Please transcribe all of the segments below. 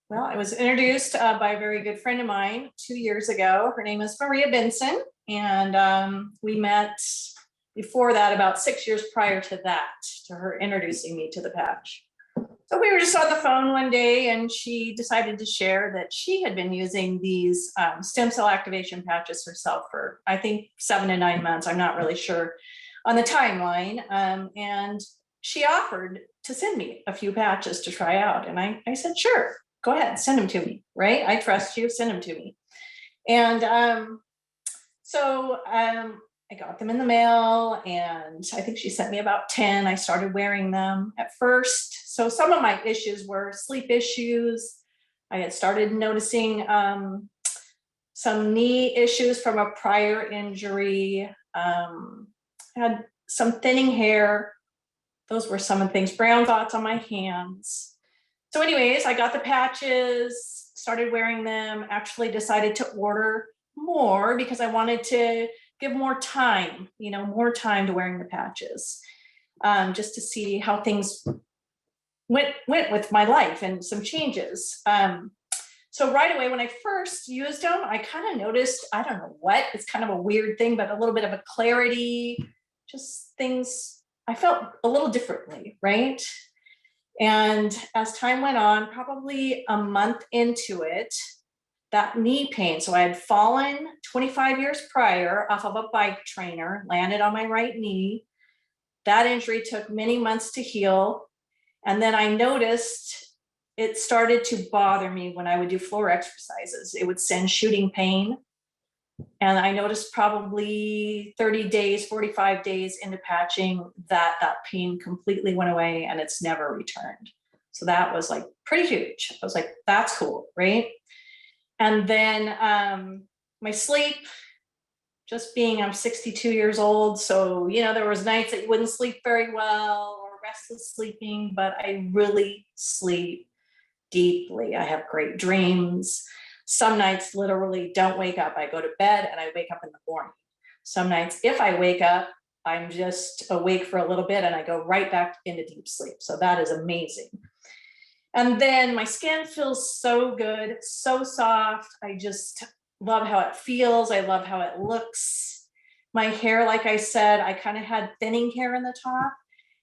Well, I was introduced by a very good friend of mine 2 years ago. Her name is Maria Benson, and we met before that, about 6 years prior to that, to her introducing me to the patch. So we were just on the phone one day, and she decided to share that she had been using these stem cell activation patches herself for, I think, 7 to 9 months. I'm not really sure on the timeline. And she offered to send me a few patches to try out. And I said, sure, go ahead, send them to me, right? I trust you, send them to me. And I got them in the mail, and I think she sent me about 10. I started wearing them at first. So some of my issues were sleep issues. I had started noticing some knee issues from a prior injury. Had some thinning hair. Those were some of the things. Brown spots on my hands. So anyways, I got the patches, started wearing them, actually decided to order more because I wanted to give more time, more time to wearing the patches, just to see how things went with my life and some changes. So right away, when I first used them, I kind of noticed, I don't know what, it's kind of a weird thing, but a little bit of a clarity, just things, I felt a little differently, right? And as time went on, probably a month into it, that knee pain. So I had fallen 25 years prior off of a bike trainer, landed on my right knee. That injury took many months to heal. And then I noticed it started to bother me when I would do floor exercises. It would send shooting pain. And I noticed probably 30 days, 45 days into patching that pain completely went away and it's never returned. So that was like pretty huge. I was like, that's cool, right? And then my sleep, just being, I'm 62 years old. So, there was nights that you wouldn't sleep very well or restless sleeping, but I really sleep deeply. I have great dreams. Some nights literally don't wake up. I go to bed and I wake up in the morning. Some nights, if I wake up, I'm just awake for a little bit and I go right back into deep sleep. So that is amazing. And then my skin feels so good, so soft. I just love how it feels. I love how it looks. My hair, like I said, I kind of had thinning hair in the top.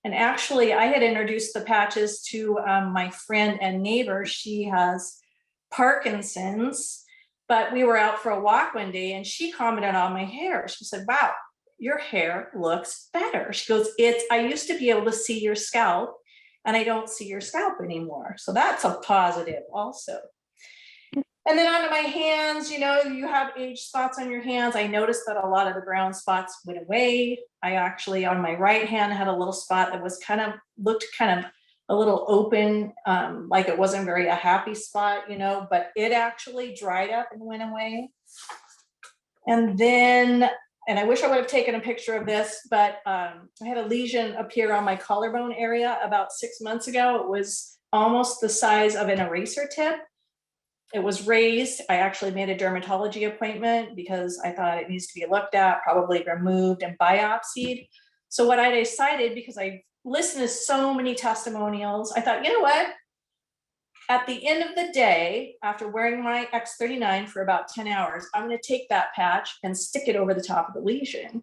And actually, I had introduced the patches to my friend and neighbor. She has Parkinson's, but we were out for a walk one day and she commented on my hair. She said, wow, your hair looks better. She goes, I used to be able to see your scalp and I don't see your scalp anymore. So that's a positive also. And then onto my hands, you have age spots on your hands. I noticed that a lot of the brown spots went away. I actually, on my right hand, had a little spot that was looked kind of a little open, like it wasn't a happy spot, but it actually dried up and went away. And then, and I wish I would have taken a picture of this, but I had a lesion appear on my collarbone area about 6 months ago. It was almost the size of an eraser tip. It was raised. I actually made a dermatology appointment because I thought it needs to be looked at, probably removed and biopsied. So what I decided, because I listened to so many testimonials, I thought, you know what? At the end of the day, after wearing my X39 for about 10 hours, I'm going to take that patch and stick it over the top of the lesion.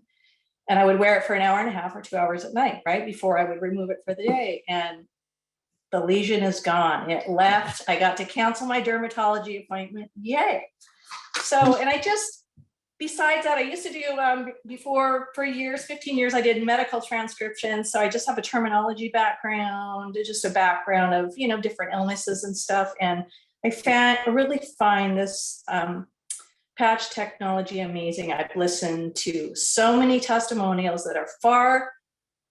And I would wear it for an hour and a half or 2 hours at night, right? Before I would remove it for the day. And the lesion is gone. It left. I got to cancel my dermatology appointment. Yay. So, and besides that, I used to do before for years, 15 years, I did medical transcription. So I just have a terminology background, just a background of, different illnesses and stuff. And I really find this patch technology amazing. I've listened to so many testimonials that are far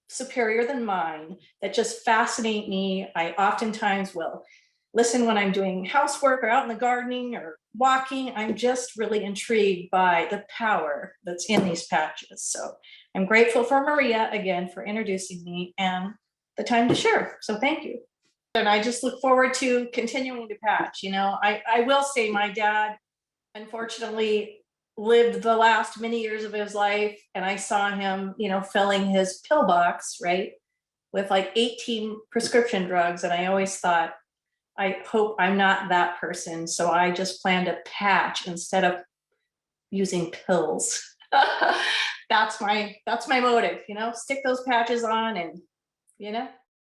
superior than mine that just fascinate me. I oftentimes will listen when I'm doing housework or out in the gardening or walking. I'm just really intrigued by the power that's in these patches. So I'm grateful for Maria again for introducing me and the time to share. So thank you. And I just look forward to continuing to patch. I will say my dad, unfortunately, lived the last many years of his life, and I saw him, filling his pill box, right, with like 18 prescription drugs. And I always thought, I hope I'm not that person. So I just plan to patch instead of using pills. That's my motive, stick those patches on and,